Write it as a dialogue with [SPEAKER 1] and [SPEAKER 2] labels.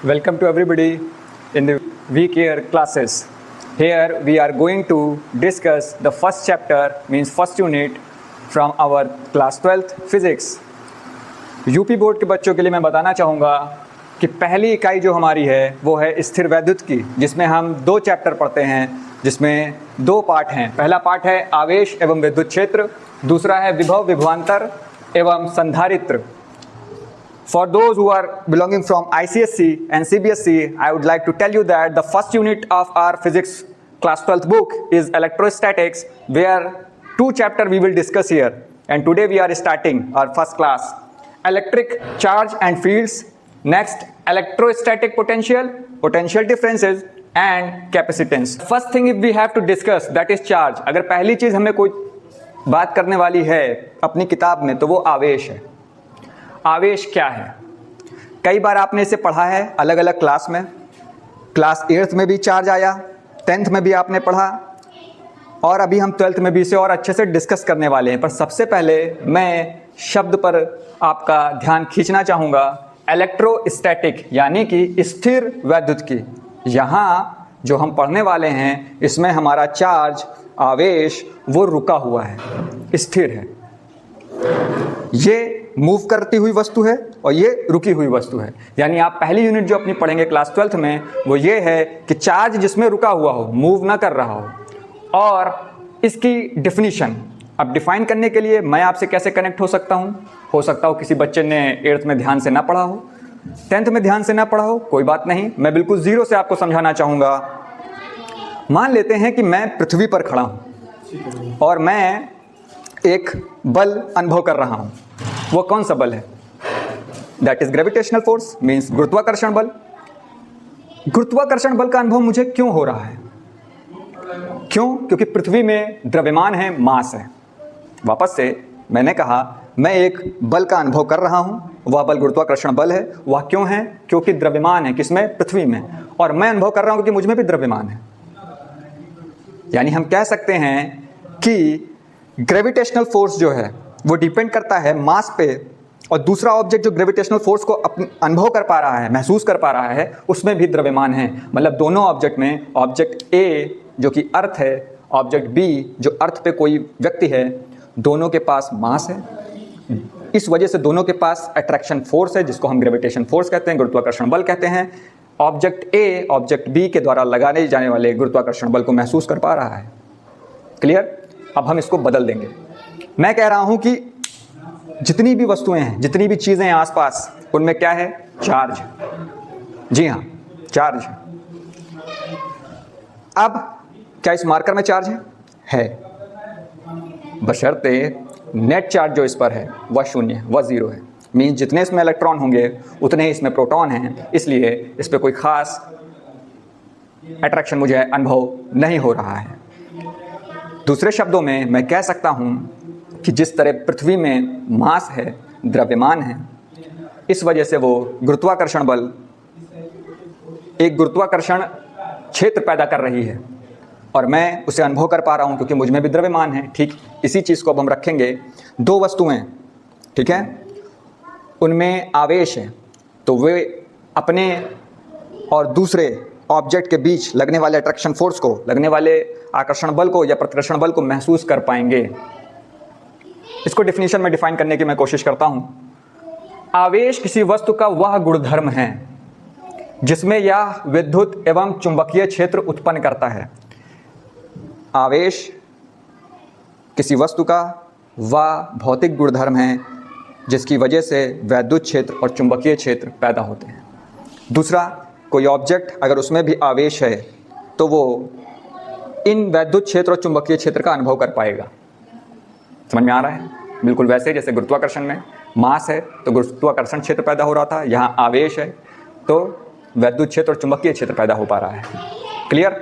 [SPEAKER 1] Welcome to everybody in the week year classes. Here we are going to discuss the first chapter, means first unit from our class 12th physics. UP board के बच्चों के लिए मैं बताना चाहूँगा कि पहली इकाई जो हमारी है वो है स्थिर वैद्युत की, जिसमें हम दो चैप्टर पढ़ते हैं, जिसमें दो पार्ट हैं। पहला पार्ट है आवेश एवं विद्युत क्षेत्र, दूसरा है विभव विभवांतर एवं संधारित्र. For those who are belonging from ICSE and CBSE, I would like to tell you that the first unit of our physics class 12th book is electrostatics, where two chapters we will discuss here. And today we are starting our first class. Electric charge and fields. Next, electrostatic potential, potential differences and capacitance. First thing if we have to discuss, that is charge. अगर पहली चीज़ हमें कोई बात करने वाली है अपनी किताब में तो वो आवेश है. आवेश क्या है? कई बार आपने इसे पढ़ा है अलग अलग क्लास में. क्लास 8th में भी चार्ज आया, 10th में भी आपने पढ़ा, और अभी हम 12th में भी इसे और अच्छे से डिस्कस करने वाले हैं. पर सबसे पहले मैं शब्द पर आपका ध्यान खींचना चाहूँगा, इलेक्ट्रोस्टैटिक यानी कि स्थिर वैद्युत की. यहाँ जो हम पढ़ने वाले हैं इसमें हमारा चार्ज, आवेश, वो रुका हुआ है, स्थिर है. ये मूव करती हुई वस्तु है और ये रुकी हुई वस्तु है. यानी आप पहली यूनिट जो अपनी पढ़ेंगे क्लास 12th में वो ये है कि चार्ज जिसमें रुका हुआ हो, मूव ना कर रहा हो. और इसकी डिफिनीशन अब डिफाइन करने के लिए मैं आपसे कैसे कनेक्ट हो सकता हूँ किसी बच्चे ने 8th में ध्यान से ना पढ़ा हो, 10th में ध्यान से ना पढ़ा हो, कोई बात नहीं, मैं बिल्कुल जीरो से आपको समझाना चाहूँगा. मान लेते हैं कि मैं पृथ्वी पर खड़ा हूँ और मैं एक बल अनुभव कर रहा हूँ. वो कौन सा बल है? That is gravitational force, means गुरुत्वाकर्षण बल. गुरुत्वाकर्षण बल का अनुभव मुझे क्यों हो रहा है? क्यों? क्योंकि पृथ्वी में द्रव्यमान है, मास है. वापस से मैंने कहा मैं एक बल का अनुभव कर रहा हूँ, वह बल गुरुत्वाकर्षण बल है. वह क्यों है? क्योंकि द्रव्यमान है. किसमें? पृथ्वी में. और मैं अनुभव कर रहा हूँ क्योंकि मुझ में भी द्रव्यमान है. यानी हम कह सकते हैं कि ग्रेविटेशनल फोर्स जो है वो डिपेंड करता है मास पे, और दूसरा ऑब्जेक्ट जो ग्रेविटेशनल फोर्स को अनुभव कर पा रहा है, महसूस कर पा रहा है, उसमें भी द्रव्यमान है. मतलब दोनों ऑब्जेक्ट में, ऑब्जेक्ट ए जो कि अर्थ है, ऑब्जेक्ट बी जो अर्थ पे कोई व्यक्ति है, दोनों के पास मास है. इस वजह से दोनों के पास अट्रैक्शन फोर्स है, जिसको हम ग्रेविटेशन फोर्स कहते हैं, गुरुत्वाकर्षण बल कहते हैं. ऑब्जेक्ट ए ऑब्जेक्ट बी के द्वारा लगाने जाने वाले गुरुत्वाकर्षण बल को महसूस कर पा रहा है. क्लियर? अब हम इसको बदल देंगे. मैं कह रहा हूं कि जितनी भी वस्तुएं हैं, जितनी भी चीजें हैं आसपास, उनमें क्या है? चार्ज. जी हाँ, चार्ज. अब क्या इस मार्कर में चार्ज है? बशर्ते नेट चार्ज जो इस पर है वह शून्य है, वह जीरो है. मीन्स जितने इसमें इलेक्ट्रॉन होंगे उतने ही इसमें प्रोटॉन हैं, इसलिए इस पर कोई खास अट्रैक्शन मुझे अनुभव नहीं हो रहा है. दूसरे शब्दों में मैं कह सकता हूं कि जिस तरह पृथ्वी में मास है, द्रव्यमान है, इस वजह से वो गुरुत्वाकर्षण बल एक गुरुत्वाकर्षण क्षेत्र पैदा कर रही है और मैं उसे अनुभव कर पा रहा हूं क्योंकि मुझ में भी द्रव्यमान है. ठीक इसी चीज़ को अब हम रखेंगे. दो वस्तुएं, ठीक है, उनमें आवेश है, तो वे अपने और दूसरे ऑब्जेक्ट के बीच लगने वाले अट्रैक्शन फोर्स को, लगने वाले आकर्षण बल को या प्रतिकर्षण बल को महसूस कर पाएंगे. इसको डिफिनीशन में डिफाइन करने की मैं कोशिश करता हूं. आवेश किसी वस्तु का वह गुणधर्म है जिसमें यह विद्युत एवं चुंबकीय क्षेत्र उत्पन्न करता है. आवेश किसी वस्तु का वह भौतिक गुणधर्म है जिसकी वजह से वैद्युत क्षेत्र और चुंबकीय क्षेत्र पैदा होते हैं. दूसरा, कोई ऑब्जेक्ट अगर उसमें भी आवेश है तो वो इन वैद्युत क्षेत्र और चुंबकीय क्षेत्र का अनुभव कर पाएगा. समझ में आ रहा है? बिल्कुल वैसे जैसे गुरुत्वाकर्षण में मास है तो गुरुत्वाकर्षण क्षेत्र पैदा हो रहा था, यहाँ आवेश है तो वैद्युत क्षेत्र और चुंबकीय क्षेत्र पैदा हो पा रहा है. क्लियर?